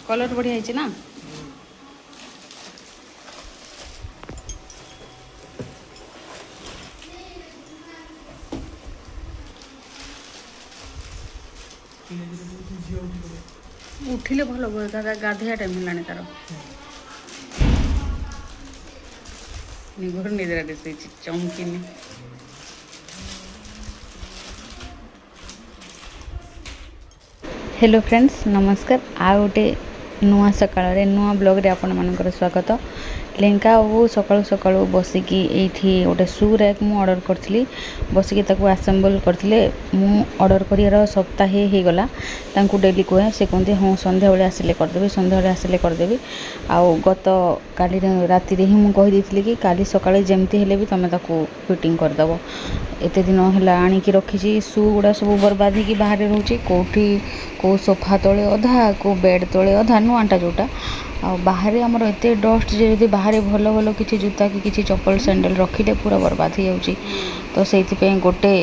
Colour बढ़िया है ना। उठिले भल गाधेया टाइम है तार निघर निद्रा चमकिनी। हेलो फ्रेंड्स नमस्कार आ गोटे नुआ सकाळ नुआ ब्लॉग रे आपण मानकर स्वागत। लेंका बाबू सकाळु सकाळु बसिकी एठी गोटे शू रैक मु ऑर्डर करथिली बसिकी ताकू असेंबल करथिले। मु ऑर्डर करियर सप्ताहे हे गला तांकू डेली कहे से कहते हाँ संध्या बेले आसिले करदेबी संध्या बेले आसिले करदेबी। आउ गत काली राति रे ही मु कहि देथिली कि काली सकाळे जेमती हेले भी तमे ताकू फिटिंग करदबो। एते दिन होला आनिकी रखिची शू गुड़ा सब बर्बाद ही बाहर रोचे कोठी को सोफा तले अधा को बेड तले अधा नुआटा जोटा आ बाहर आमर एत डस्ट जे बाहर भल भल किसी जूता कि किसी चप्पल सैंडल रखिले पूरा बर्बाद हो जाऊँगी। तो से गोटे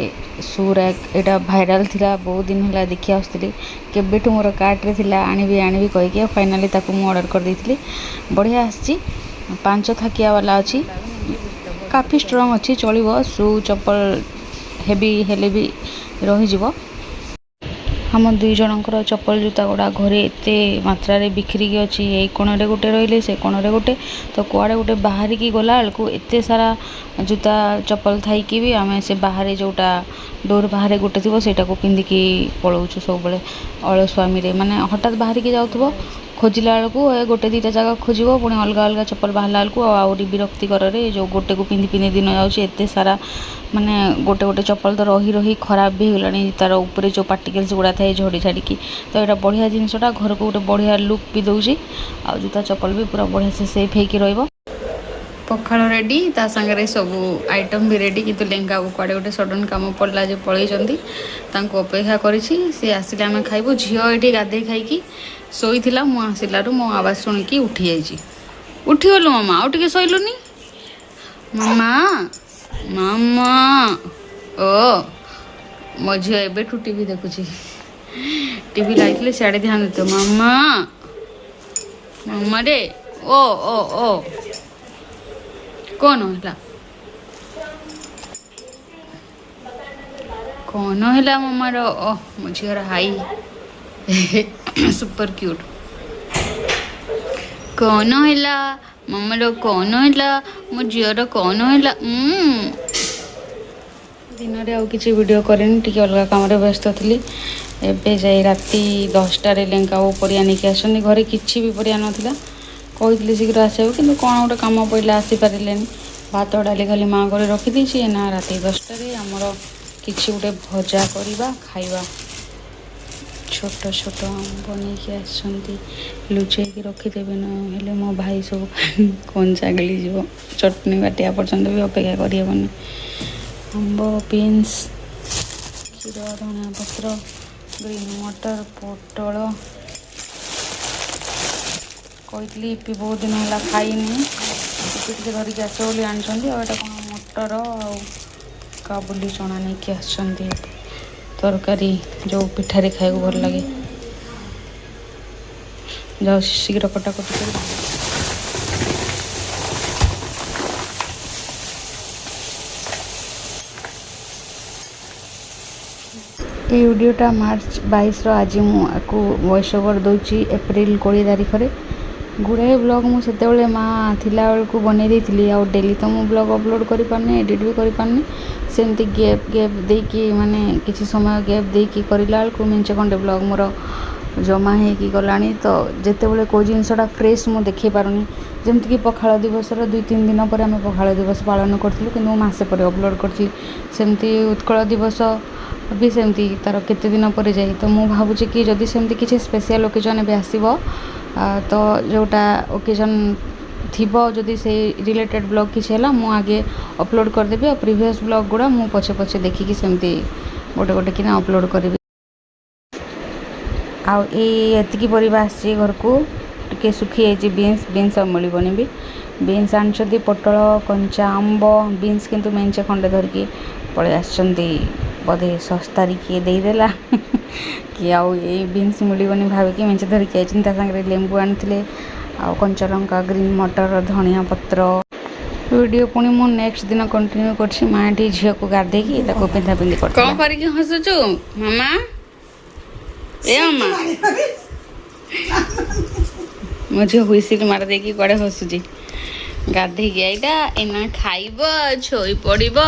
शू रैक एटा भाइराल थिला बहुत दिन है देखी आसती केबेठू मोर कार्ट रे थिला आनिबी आनिबी कहीकि फाइनाली ताकू मु ऑर्डर कर देइथिली। बढ़िया आसी 5 थाकिया वाला अच्छी काफ़ी स्ट्रॉन्ग अच्छी चलो शू चप्पल हेवी हेले भी रही। हम दुई जनकर चप्पल जूता गुड़ा घरे एते मात्रा रे बिखरी की अच्छी यही कोणे गोटे रही से कोणे गोटे तो कुआड़े गोटे बाहर की गला बेलू एते सारा जूता चप्पल थी भी आम से बाहर जोटा डोर बाहर गोटे थी से पिंधिकी पलाऊँ सब अलस्वामी माने हठात बाहर की जाऊ खोजिला बेलू गोटे दुईटा जगह खोज पुणी अलग अलग चप्पल बाहर बेलू आहरी विरक्तिकर जो गोटे को पिंधि पिंधि दिन जाते सारा माने गोटे गोटे चप्पल तो रही रही खराब भी होलानी तार ऊपर जो पार्टिकल्स गुड़ा थाए झड़ी झाड़ी तो यहाँ बढ़िया जिनसटा घर को गोटे बढ़िया लुक भी दूसरी आ जूता चप्पल भी पूरा बढ़िया से सेफ होकर रही। पखाड़ रेडी ता संगे सब आइटम भी रेडी किंतु लेंगा कड़े गोटे सडन कम पड़ा जो पलैंती अपेक्षा करी आसिले आम खाइबू। झील ये गाधे खाई शोई मु आसिलू मो आवाज शुणिकी उठी जाइए उठीगलु मामा आउ टे शोलुनी मामा मामा ओ मो झील एबेठू टीवी देखुची टीवी लाइले सियाड़े ध्यान देते मामा मामा रे ओ ओ ओ कौन है कौन है मामार ओह मो झीर हाई सुपर क्यूट कौन है मामार कौन है मो झीर कौन है दिन में आउ कि वीडियो करें टी अलग कम व्यस्त थी। एबे जाई राति 10टार लेंका वो परिया नहीं आसनी घरे किसी भी परिया नाला कही शीघ्र आसो कि कौन गोटे कम पड़ा आसीपारे भात डाली खाली माँ घर रखीदी ना राति 10टार आमर किसी गोटे भजा करवा खाइबा छोट छोट आंब नहीं आसती लुचेक रखीदेवे ना मो भाई सब कंचा गली जीव चटनी बाटिया पर्यंत भी अपेक्षा करहबनी। आंब बीन्स क्षीर धनिया पत्र ग्रीन मटर पोटल कही इपी बहुत दिन है खाईनी टे धरिकी आस बोली आनी आटा कौन मटर आ काबुली चना नहीं कि आसछंती तरकारी जो पिठारे खाइबा भल लगे जाओ शीघ्र कटाकटी कर। ये वीडियोटा मार्च 22 आज मुझे वॉइस ओवर दूची एप्रिल 20 तारीख में गुड़ाए ब्लॉग मुझे माँ थिला बेलू बनई थी आ डेली तो मुझे ब्लॉग अपलोड कर पारनी एडिट भी कर पारनी सेमती गैप गैप देकी माने किसी समय गैप देकी करला बेलू मिंचे खंडे ब्लॉग मोर जमा होगी गलानी तो जिते बड़े कौ जिनसा फ्रेश मुझे देखे पारुनी जमीक पखाड़ दिवस 2-3 दिन पर आम पखाड़ दिवस पालन करूँ कि मसे पर अपलोड करी सेमती उत्कल दिवस भी सेमती तार केते दिन पर जाए तो मुझे भावुँ कि जदि सेमती किसी स्पेशल ओकेजन भी आसब तो जोटा ओकेजन थिबो जदि से रिलेटेड ब्लॉग किसी है मु आगे अपलोड करदेवी और प्रीवियस ब्लॉग गुड़ा मु पछे पछे देखिकी सेमती गोटे गोटे कि अपलोड करी। आती परिवा आसी घर को टे सुखी जाइए बीन्स बीन्स और मिलबनी भी बीन्स आनी पोटल कंचा आंब बीन्स किंतु मेंचे खंडे धरिकी पलि आसछंती बोधे सस्तारी किए देदेला कि आउ ये बीन्स मिलबनी भाविकी मेचे धरिकी आई लेंबू आनी आ कंचा लंका ग्रीन मटर धनिया पत्र वीडियो पुणी मु नेक्स्ट दिन कंटिन्यू करछि माटी झियो को गाधेकी ताको पिंधा पिंधी कर कोन करी कि हसुचु मामा ए मामा मुझे हुइसिल मार देकी कड़े हसुची गाधेकी आईटा एना खाइब छोई पड़िब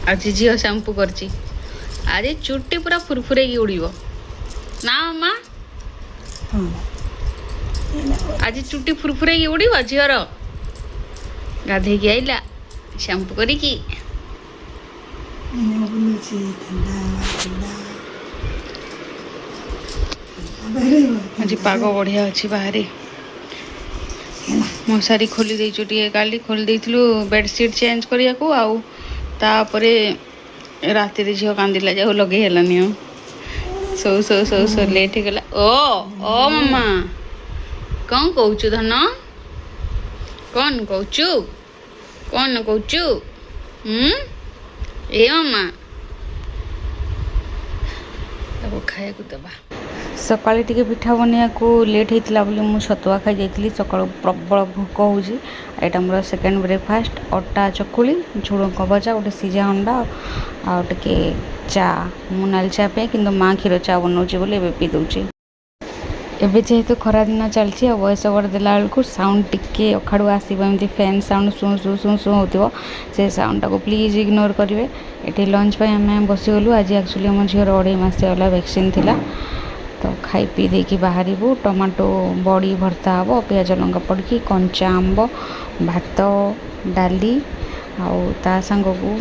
आज झियो शैम्पू करछि आज चुट्टी पूरा फुरफुरे की उड़िब ना मामा आज चुट्टी फुरफुरे की उड़िब झियर गाधेकी आइला शैम्पू करिकी आज पाग बढ़िया अच्छी बाहर मशारी खोली देचु टे काली खोली देइथिलु बेडसीट चेंज करिया को आउ तापरे राति रे झियो कांदिला जाऊ लगे हेलानी सो सो सो सो लेट गला ओ मम्मा कौन कहचु धन कौन कहचु कौन कहचु ए मम्मा ताको खाया को दबा सकाଳେ ଟିକେ ପିଠା ବନେଇବାକୁ ଲେଟ୍ ହେଇଥିଲା ବୋଲି ମୁଁ ଛତୁଆ ଖାଇ ଯାଇଥିଲି ସକାଳୁ ପ୍ରବଳ ଭୋକ ହେଉଛି ଏଇଟା ମୋର ସେକେଣ୍ଡ ବ୍ରେକଫାଷ୍ଟ ଅଟା ଚକୁଳି ଝୁଡ଼ଙ୍ଗ ଭଜା ଗୋଟେ ସିଝା ଅଣ୍ଡା ଆଉ ଟିକେ ଚା ମୁଁ ନାଲି ଚା ପିଏ କିନ୍ତୁ ମା କ୍ଷୀର ଚା ବନାଉଛି ବୋଲି ଏବେ ପିଇ ଦେଉଛି ଏବେ ଯେହେତୁ ଖରାଦିନ ଚାଲିଛି ଆଉ ଭଏସ୍ ଓଭର୍ ଦେଲା ବେଳକୁ ସାଉଣ୍ଡ ଟିକେ ଅଖାଡ଼ୁ ଆସିବ ଏମିତି ଫ୍ୟାନ୍ ସାଉଣ୍ଡ ଶୁଁ ହେଉଥିବ ସେ ସାଉଣ୍ଡଟାକୁ ପ୍ଲିଜ୍ ଇଗ୍ନୋର୍ କରିବେ ଏଠି ଲଞ୍ଚ ପାଇଁ ଆମେ ବସିଗଲୁ ଆଜି ଆକ୍ଚୁଆଲି ଆମ ଝିଅର 2.5 ମାସ ହେଲା ଭ୍ୟାକ୍ସିନ୍ ଥିଲା तो खाई पी देकी बाहरबू टमाटो बड़ी भर्ता हम पियाज लंका पड़ी कंचा आंब भात डाली आ सांग को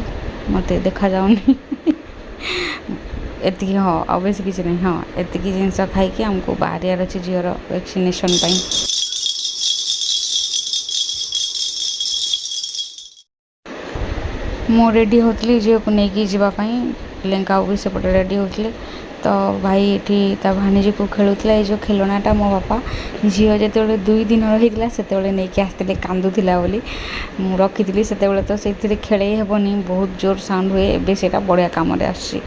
मत देखा जाऊनी एति हाँ आ बेस किसी नहीं हाँ एति जिनस खाई आमको बाहर अच्छे झीर वैक्सीनेशन मु रेडी होती झील को लेकिन जावाई लेंका भी सेपटे रेडी होते तो भाई ये भाणीजी को खेलुला ये जो खेलनाटा मो बापा झील जो 2 दिन रही से नहीं आसते कांदुला बोली मु रखी से तो से खेल हेबनी बहुत जोर साउंड हुए एबे से बढ़िया कम आसी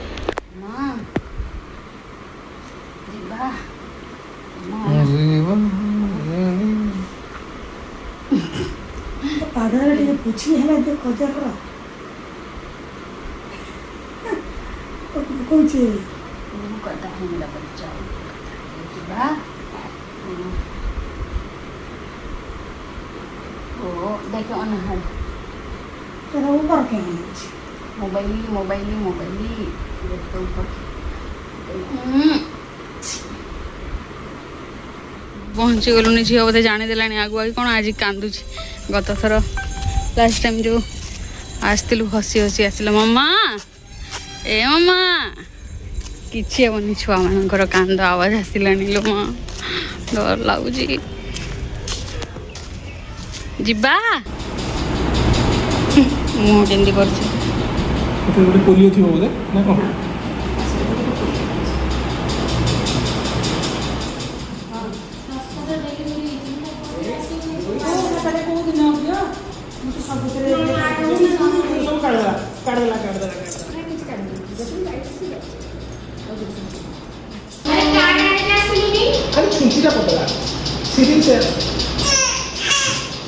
देखो मोबाइल पहुँची गलुनि झील बोधे जानीदेला आगुआ कि कौन आज कांदुच गत थर लास्ट टाइम जो आसलु हसी हसी आसल मम्मा ए मम्मा किसी हेनी छुआ मानकर कांद आवाज आसलानी लो माँ डर लगुच जिबा मुझे कर पोलियो थी बोले ना कौन छुंचीटा पतला सिरिंज से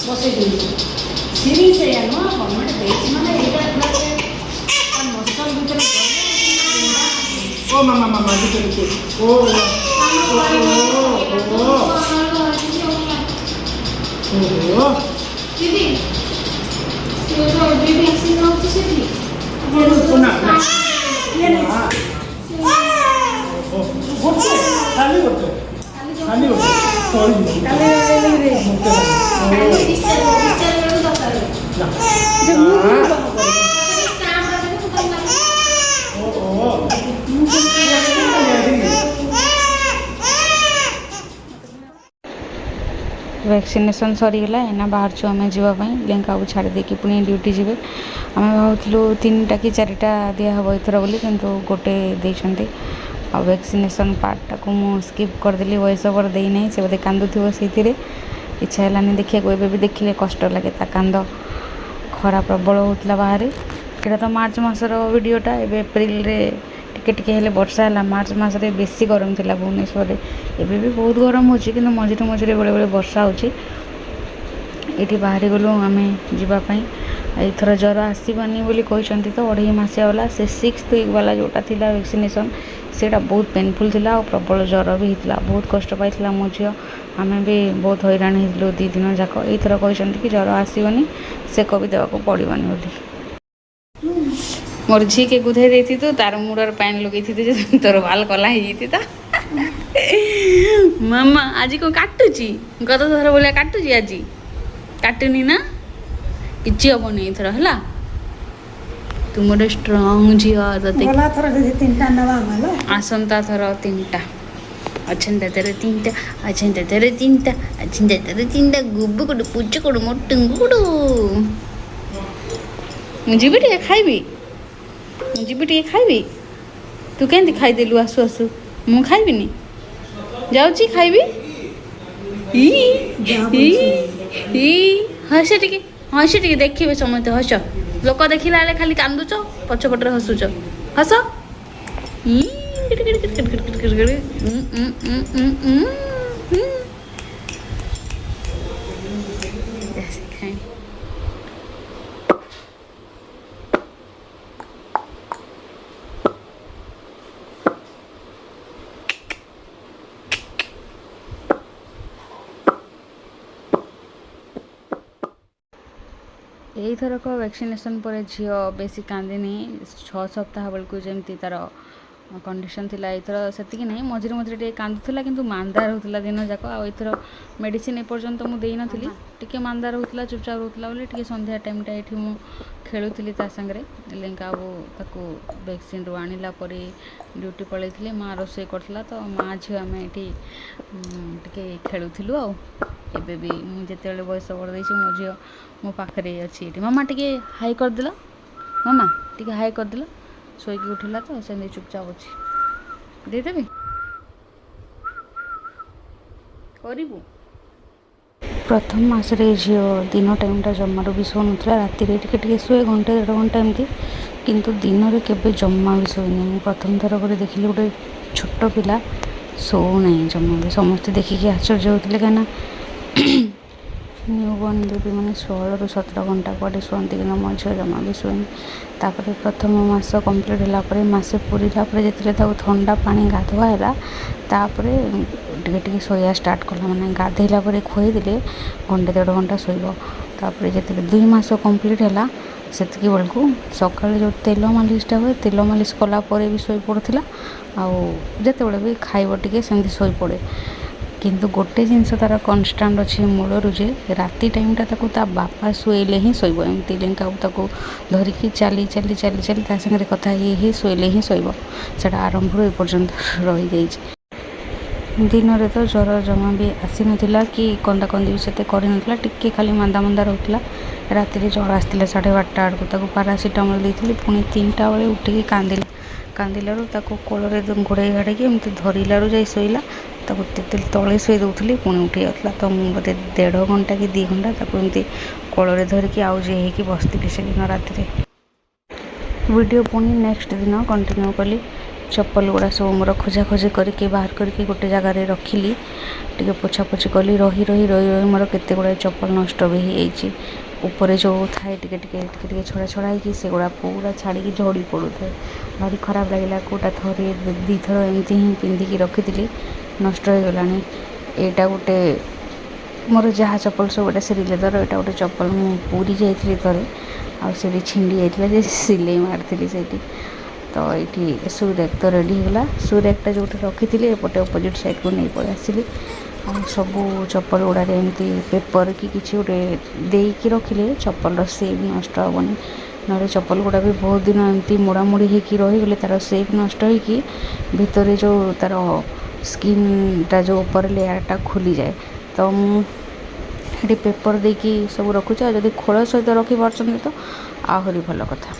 बसे सिरिंज से नो गवर्नमेंट देछि माने एटा मसल भीतर ओ मामा मामा भीतर ओ ओ दीदी तो बेबी वैक्सीन होती से दी सुना ये नहीं होते खाली होते खाली होते सॉरी खाली रे खाली डिस्चार्ज दरकार ना वैक्सीनेशन सरीगला एना बाहर छु आम जावाई लेंका को छाड़ी देकी पुणी ड्यूटी जी आम भावुलु 3टा कि 4टा दिहब एथर बोली किंतु गोटे देछंती आ वैक्सीनेशन पार्टा को मु स्किप करदेली वॉइस ओवर देई नहीं से बोधे कांदुथिबो सेतिरे इच्छा हेलानी देखिया को एबे भी देखिले कष्ट लगे ता कांद खरा प्रबल होतला बाहर ଏଇଟା ତ ମାର୍ଚ୍ଚ ମାସର ଭିଡ଼ିଓଟା। ଏବେ ଏପ୍ରିଲରେ ଟିକେ ଟିକେ ହେଲେ ବର୍ଷା ହେଲା। ମାର୍ଚ୍ଚ ମାସରେ ବେଶୀ ଗରମ ଥିଲା ଭୁବନେଶ୍ୱରରେ। ଏବେ ବି ବହୁତ ଗରମ ହେଉଛି, କିନ୍ତୁ ମଝିରେ ମଝିରେ ବେଳେବେଳେ ବର୍ଷା ହେଉଛି। ଏଇଠି ବାହାରି ଗଲୁ ଆମେ ଯିବା ପାଇଁ। ଏଇଥର ଜ୍ୱର ଆସିବନି ବୋଲି କହିଛନ୍ତି ତ। 2.5 ମାସିଆ ବାଲା ସେ 6th ୱିକ୍ ବାଲା ଯେଉଁଟା ଥିଲା ଭ୍ୟାକ୍ସିନେସନ୍, ସେଇଟା ବହୁତ ପେନଫୁଲ୍ ଥିଲା ଆଉ ପ୍ରବଳ ଜ୍ୱର ବି ହେଇଥିଲା। ବହୁତ କଷ୍ଟ ପାଇଥିଲା ମୋ ଝିଅ। ଆମେ ବି ବହୁତ ହଇରାଣ ହେଇଥିଲୁ 2 ଦିନ ଯାକ। ଏଇଥର କହିଛନ୍ତି କି ଜ୍ୱର ଆସିବନି, ସେକ ବି ଦେବାକୁ ପଡ଼ିବନି ବୋଲି। ମୋର ଝିକେ ଗୁଧେଇ ଦେଇଥିତୁ, ତାର ମୁଡ଼ର ପାଣି ଲଗେଇଥିତୁ ଯେ ତୋର ବାଲ କଲା ହେଇଯାଇଥିଲା। ମାମା ଆଜି କ'ଣ କାଟୁଛି? ଗତ ଥର ଭଳିଆ କାଟୁଛି ଆଜି? କାଟୁନି ନା? କିଛି ହବନି ଏଥର ହେଲା। ତୁ ମୋର ଷ୍ଟ୍ରଙ୍ଗ ଝିଅ। ତତେ ଆସନ୍ତା ଥର 3ଟା ଅଛନ୍ତି, ତାର 3ଟା ଅଛନ୍ତି, ତାର 3ଟା ଅଛନ୍ତି, ତାର 3ଟା ଗୁବୁ କୁଡ଼ୁ ପୁଚୁ କୁଡ଼ୁ ମୋ ଟୁଙ୍ଗୁ କୁଡ଼ୁ। ମୁଁ ଯିବି ଟିକେ ଖାଇବି, ମୁଁ ଯିବି ଟିକେ ଖାଇବି। ତୁ କେମିତି ଖାଇଦେଲୁ ଆସୁ ଆସୁ? ମୁଁ ଖାଇବିନି, ଯାଉଛି ଖାଇବି। ହସ ଟିକେ, ହସ ଟିକେ, ଦେଖିବେ ସମସ୍ତେ ହସ। ଲୋକ ଦେଖିଲା ବେଳେ ଖାଲି କାନ୍ଦୁଛ, ପଛପଟରେ ହସୁଛ। ହସ। ଏଇଥରକ ଭ୍ୟାକ୍ସିନେସନ୍ ପରେ ଝିଅ ବେଶୀ କାନ୍ଦିନି। 6 ସପ୍ତାହ ବେଳକୁ ଯେମିତି ତା'ର କଣ୍ଡିସନ୍ ଥିଲା, ଏଇଥର ସେତିକି ନାହିଁ। ମଝିରେ ମଝିରେ ଟିକେ କାନ୍ଦୁଥିଲା, କିନ୍ତୁ ମାନ୍ଦା ରହୁଥିଲା ଦିନ ଯାକ। ଆଉ ଏଇଥର ମେଡ଼ିସିନ୍ ଏପର୍ଯ୍ୟନ୍ତ ମୁଁ ଦେଇନଥିଲି। ଟିକେ ମାନ୍ଦା ରହୁଥିଲା, ଚୁପଚାପ ରହୁଥିଲା ବୋଲି ଟିକେ ସନ୍ଧ୍ୟା ଟାଇମ୍ଟା ଏଇଠି ମୁଁ ଖେଳୁଥିଲି ତା ସାଙ୍ଗରେ। ଲେଙ୍କା ବାବୁ ତାକୁ ଭ୍ୟାକ୍ସିନ୍ରୁ ଆଣିଲା ପରେ ଡ୍ୟୁଟି ପଳେଇଥିଲେ। ମା ରୋଷେଇ କରିଥିଲା ତ ମା ଝିଅ ଆମେ ଏଇଠି ଟିକେ ଖେଳୁଥିଲୁ। ଆଉ ଏବେ ବି ମୁଁ ଯେତେବେଳେ ବୟସ ବଢ଼େଇଛି ମୋ ଝିଅ ମୋ ପାଖରେ ଅଛି ଏଠି। ମାମା ଟିକେ ହାଇ କରିଦେଲ, ମାମା ଟିକେ ହାଇ କରିଦେଲ। ଶୋଇକି ଉଠିଲା ତ ସେମିତି ଚୁପଚାପ ଅଛି। ଦେଇଦେବି କରିବୁ। ପ୍ରଥମ ମାସରେ ଝିଅ ଦିନ ଟାଇମ୍ଟା ଜମାରୁ ବି ଶୋଉନଥିଲା। ରାତିରେ ଟିକେ ଟିକେ ଶୁଏ, 1-1.5 ଘଣ୍ଟା ଏମିତି, କିନ୍ତୁ ଦିନରେ କେବେ ଜମା ବି ଶୋଇନି। ମୁଁ ପ୍ରଥମ ଥର କରି ଦେଖିଲି ଗୋଟେ ଛୋଟ ପିଲା ଶୋଉନାହିଁ ଜମା ବି। ସମସ୍ତେ ଦେଖିକି ଆଶ୍ଚର୍ଯ୍ୟ ହେଉଥିଲେ, କାହିଁକିନା ନ୍ୟୁବର୍ଣ୍ଣ ବେବି ମାନେ 16ରୁ 17 ଘଣ୍ଟା କୁଆଡ଼େ ଶୁଅନ୍ତି, କିନ୍ତୁ ମୋ ଝିଅ ଜମା ବି ଶୁଏନି। ତାପରେ ପ୍ରଥମ ମାସ କମ୍ପ୍ଲିଟ୍ ହେଲା ପରେ, ମାସେ ପୁରିଲା ପରେ ଯେତେବେଳେ ତାକୁ ଥଣ୍ଡା ପାଣି ଗାଧୁଆ ହେଲା, ତାପରେ ଟିକେ ଟିକେ ଶୋଇବା ଷ୍ଟାର୍ଟ କଲା। ମାନେ ଗାଧୋଇଲା ପରେ ଖୁଆଇଦେଲେ 1-1.5 ଘଣ୍ଟା ଶୋଇବ। ତାପରେ ଯେତେବେଳେ 2 ମାସ କମ୍ପ୍ଲିଟ୍ ହେଲା, ସେତିକି ବେଳକୁ ସକାଳେ ଯେଉଁ ତେଲ ମାଲିସଟା ହୁଏ, ତେଲ ମାଲିସ କଲା ପରେ ବି ଶୋଇପଡ଼ୁଥିଲା। ଆଉ ଯେତେବେଳେ ବି ଖାଇବ ଟିକେ ସେମିତି ଶୋଇପଡ଼େ। କିନ୍ତୁ ଗୋଟେ ଜିନିଷ ତା'ର କନଷ୍ଟାଣ୍ଟ ଅଛି ମୂଳରୁ, ଯେ ରାତି ଟାଇମ୍ଟା ତାକୁ ତା ବାପା ଶୋଇଲେ ହିଁ ଶୋଇବ। ଏମିତି ଲେଙ୍କା ତାକୁ ଧରିକି ଚାଲି ଚାଲି ଚାଲି ଚାଲି ତା ସାଙ୍ଗରେ କଥା ହେଇ ଶୋଇଲେ ହିଁ ଶୋଇବ। ସେଇଟା ଆରମ୍ଭରୁ ଏପର୍ଯ୍ୟନ୍ତ ରହିଯାଇଛି। ଦିନରେ ତ ଜ୍ୱର ଜମା ବି ଆସିନଥିଲା, କି କନ୍ଦାକନ୍ଦି ବି ସେତେ କରିନଥିଲା। ଟିକେ ଖାଲି ମାନ୍ଦା ମାନ୍ଦା ରହୁଥିଲା। ରାତିରେ ଜ୍ୱର ଆସିଥିଲା 12:30 ବେଳକୁ। ତାକୁ ପାରାସିଟାମଲ୍ ଦେଇଥିଲି। ପୁଣି 3ଟା ବେଳେ ଉଠିକି କାନ୍ଦିଲାରୁ ତାକୁ କୋଳରେ ଘୋଡ଼େଇ ଘାଡ଼େଇକି ଏମିତି ଧରିଲାରୁ ଯାଇ ଶୋଇଲା। ତାକୁ ତଳେ ଶୋଇ ଦେଉଥିଲି, ପୁଣି ଉଠି ଯାଉଥିଲା। ତ ମୁଁ ବୋଧେ 1.5 ଘଣ୍ଟା କି 2 ଘଣ୍ଟା ତାକୁ ଏମିତି କୋଳରେ ଧରିକି ଆଉଜି ହେଇକି ବସିଥିଲି ସେଦିନ ରାତିରେ। ଭିଡ଼ିଓ ପୁଣି ନେକ୍ସଟ ଦିନ କଣ୍ଟିନ୍ୟୁ କଲି। ଚପଲ ଗୁଡ଼ା ସବୁ ମୋର ଖୋଜାଖୋଜି କରିକି ବାହାର କରିକି ଗୋଟେ ଜାଗାରେ ରଖିଲି। ଟିକେ ପୋଛାପୋଛି କଲି। ରହି ମୋର କେତେ ଗୁଡ଼ାଏ ଚପଲ ନଷ୍ଟ ବି ହେଇଯାଇଛି। ଉପରେ ଯେଉଁ ଥାଏ ଟିକେ ଛଡ଼ା ହେଇକି, ସେଗୁଡ଼ା ପୁରା ଛାଡ଼ିକି ଝଡ଼ି ପଡ଼ୁଥାଏ। ଭାରି ଖରାପ ଲାଗିଲା। କେଉଁଟା ଥରେ 2 ଥର ଏମିତି ହିଁ ପିନ୍ଧିକି ରଖିଥିଲି, ନଷ୍ଟ ହେଇଗଲାଣି। ଏଇଟା ଗୋଟେ ମୋର ଯାହା ଚପଲ ସବୁ ଗୋଟେ ଶ୍ରୀ ଲେଦର। ଏଇଟା ଗୋଟେ ଚପଲ ମୁଁ ପୁରୀ ଯାଇଥିଲି ଥରେ, ଆଉ ସେଇଠି ଛିଣ୍ଡି ଯାଇଥିଲା ଯେ ସିଲେଇ ମାରିଥିଲି ସେଇଠି। ତ ଏଇଠି ସୁ ରେକ୍ ତ ରେଡ଼ି ହେଇଗଲା। ସୁ ରେକ୍ଟା ଯେଉଁଠି ରଖିଥିଲି ଏପଟେ ଅପୋଜିଟ୍ ସାଇଡ଼୍କୁ ନେଇ ପଳେଇ ଆସିଲି। ଆଉ ସବୁ ଚପଲ ଗୁଡ଼ାରେ ଏମିତି ପେପର୍ କି କିଛି ଗୋଟେ ଦେଇକି ରଖିଲେ ଚପଲର ସେପ୍ ନଷ୍ଟ ହେବନି। ନହେଲେ ଚପଲ ଗୁଡ଼ା ବି ବହୁତ ଦିନ ଏମିତି ମୋଡ଼ାମୋଡ଼ି ହେଇକି ରହିଗଲେ ତା'ର ସେପ୍ ନଷ୍ଟ ହେଇକି ଭିତରେ ଯେଉଁ ତା'ର ସ୍କିନ୍ଟା ଯେଉଁ ଉପରେ ଲେୟାର୍ଟା ଖୋଲିଯାଏ। ତ ମୁଁ ଏଠି ପେପର୍ ଦେଇକି ସବୁ ରଖୁଛି। ଆଉ ଯଦି ଖୋଳ ସହିତ ରଖିପାରୁଛନ୍ତି ତ ଆହୁରି ଭଲ କଥା।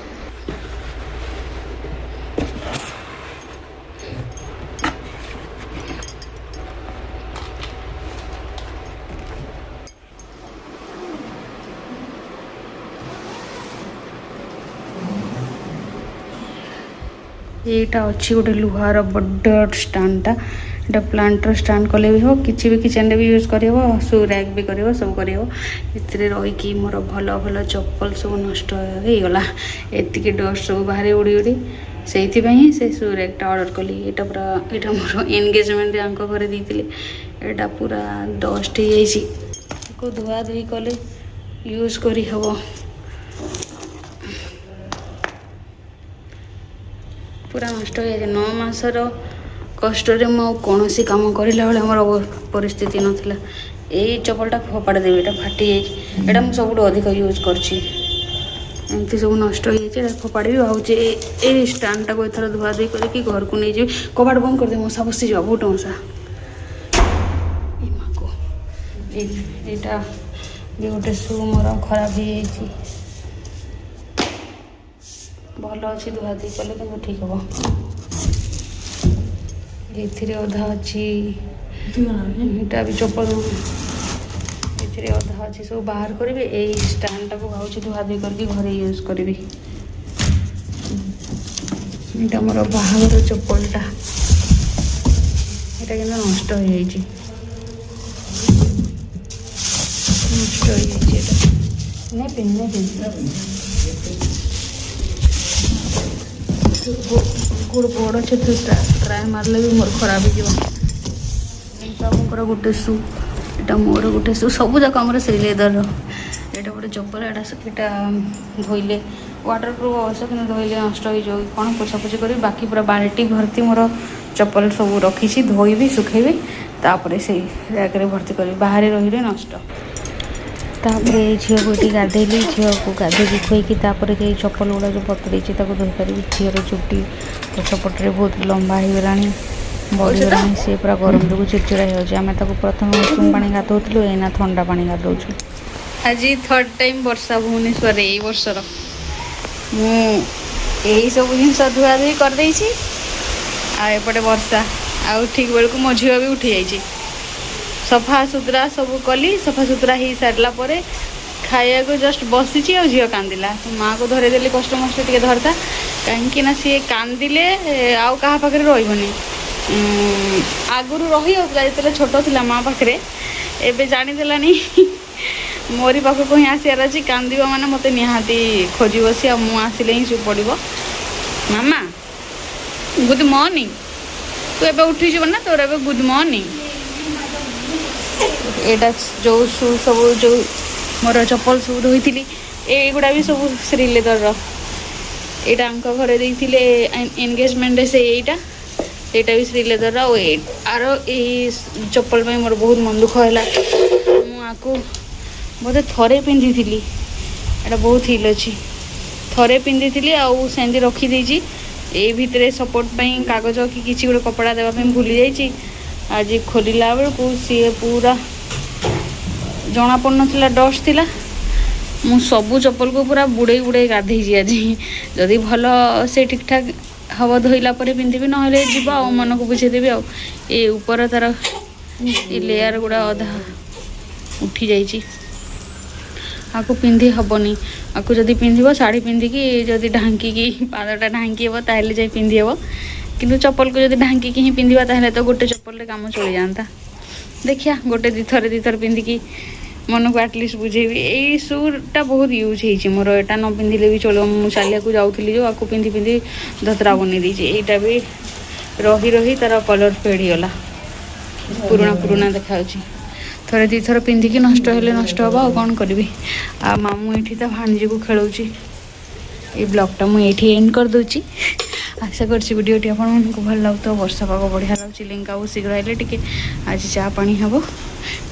এইটা ଅଛି ଗୋଟେ ଲୁହାର ବଡ଼ ଷ୍ଟାଣ୍ଡଟା এটা ପ୍ଲାଣ୍ଟର ଷ୍ଟାଣ୍ଡ କଲେ ବି ହେବ କିଛି ବି କିଚେନ୍ରେ ବି ୟୁଜ୍ କରିହେବ ସୁ ର୍ୟାକ୍ ବି କରିହେବ ସବୁ କରିହେବ ଏଥିରେ ରହିକି ମୋର ଭଲ ଭଲ ଚପଲ ସବୁ ନଷ୍ଟ ହେଇଗଲା ଏତିକି ଡଷ୍ଟ ସବୁ ବାହାରେ ଉଡ଼ି ଉଡ଼ି ସେଇଥିପାଇଁ ହିଁ ସେ ସୁ ର୍ୟାକ୍ଟା ଅର୍ଡ଼ର କଲି ଏଇଟା ମୋର ଏନଗେଜମେଣ୍ଟରେ ଆଙ୍କ ଘରେ ଦେଇଥିଲି ଏଇଟା ପୁରା ଡଷ୍ଟ ହେଇଯାଇଛି ତାକୁ ଧୁଆଧୁଇ କଲେ ୟୁଜ୍ କରିହେବ पूरा नष्ट हो जाए 9 मासर कष्ट कौन काम करला बेले मोर परिस्थिति नाला यही चपलटा फोपाड़ी देवी ये फाटी जाइए मुझे सब अधिक यूज करती सब नष्ट हो जाए फोपाड़ी भावुँ ये स्टाण्डटा को एथर धुआ धुई करके घर को नहीं जाए कबाट बंद कर दे मशा बसी जा बहुत मशा यहाँ भी गोटे शू मोर खराब हो जाए भल अच्छी धुआ धुई कले तो ठीक हम ये अधा अच्छी इटा भी चपल ये अधा अच्छी सब बाहर करी यही स्टाण्डटा को भावुँ धुआ धुई करके घरे यूज करी यहाँ मोर बाहर चपलटा यहाँ कि नष्ट हो जाए नष्ट हो जाए नहीं पिन गोटे बड़ क्षेत्र ट्राए मारले भी मोर खराब हो गोटे शू यहाँ मोर गोटे शू सब जाक आम से लेदर यहाँ गोटे चप्पल यहाँ धोइले वाटर प्रूफ अवश्य कि धोइले नष्ट हो जाए कौन पोछापोछी करी बाकी पूरा बाल्टी भर्ती मोर चप्पल सब रखी धोइबी सुखेबी तापर से रैक भर्ती करी बाहर रही नष्ट तापर झील को ये गाधेली झील को गाधे खुईकी चप्पल गुड़ा जो बतुरी धोई पारि झीर चुटी पछपटे बहुत लंबा हो गला बढ़ीगला सी पूरा गरम जो चिड़चिड़ा होमें प्रथम उषुम पा गाधोलु एना ठंडा पा गाधौ आज 3rd टाइम वर्षा भुवनेश्वर यही वर्षर मुझे सब जिनस धुआ धुई करदे आएपटे वर्षा आउ ठीक बेलू मो झील भी उठी जाइए सफा सुतरा सब कली सफा सुतरा हो सारा पर खाया को जस्ट बसी और झील कांदिला तो माँ को धरेदेली कष्ट मस्ट टे धरता कहीं सी कांदिले आउ क्या पाखे रही आगुरी रही जो छोट थी माँ पाखे एवं जानीदेलानी मोरी पाखक ही आसार अच्छी कांदा मैंने मत निहाती खोज सी आसिले ही चुप पड़ मामा गुड मॉर्निंग तू एबे उठी ना तोर एबे गुड मॉर्निंग एटा जो शू सब जो मोर चप्पल सब धोई एगुड़ा भी सब श्रीलेदर यहाँ आंक घरे देते एनगेजमेंट से यहाँ भी श्रीलेदर आर यही चप्पल में मोर बहुत मन दुख है मुझे बोधे थरे पिंधि एटा बहुत हिल अच्छी थरे पिंधि सेमती रखीदे ये भितर सपोर्ट पाई कागज कि किसी गोटे कपड़ा देवाई भूली जाइए आज खोलला बेलू सी पूरा जना पड़ ना डस्ट थिला मु सबू चप्पल को पूरा बुड़े बुड़े गाधे आज जदि भल से ठीक ठाक हम धोइला पिंधि ना जा मन को बुझेदेवी ये ऊपर तार ये लेयर गुड़ा अधा उठी जाइए आपको पिंधि हेनी आपको जदि पिंधब शाढ़ी पिंधिकी जदि ढांकी पादटा ढांकी हे ताहले जाए पिंधि हे किंतु चप्पल को जदि ढांकी ही पिंधा ताहले तो गोटे चप्पल काम चली जाता देखिया गोटे दिथर पिंधिकी मन को एटलिस्ट बुझेबी यही शूटा बहुत यूज हो मोर यहाँ न पिंधिले भी चलो मुझे चलिया जाऊँगी जो आपको पिंधि पिंधि धतरा बन यहाँ भी रही रही तार कलर फेड होगा पुराना पुराना देखा थरे दी थर पिंधिकी नष्ट हेले नष्ट हम आ कौन करी आ मामू ये तो भाणजी को खेलुची ये ब्लॉगटा मुझे एंड कर दूची आशा करछि वीडियोटी आपको भल लगुत वर्षा पाग बढ़िया लगुच लिंक बहुत शीघ्र आइले टिके आज चा पानी हम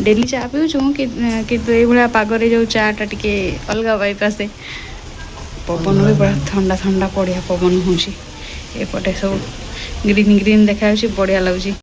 डेली चा पीऊँ कि ये पागरे जो चाटा टिके अलग वाइप आसे पवन भी बड़ा ठंडा ठंडा बढ़िया पवन होपटे सब ग्रीन ग्रीन देखा बढ़िया लगुच।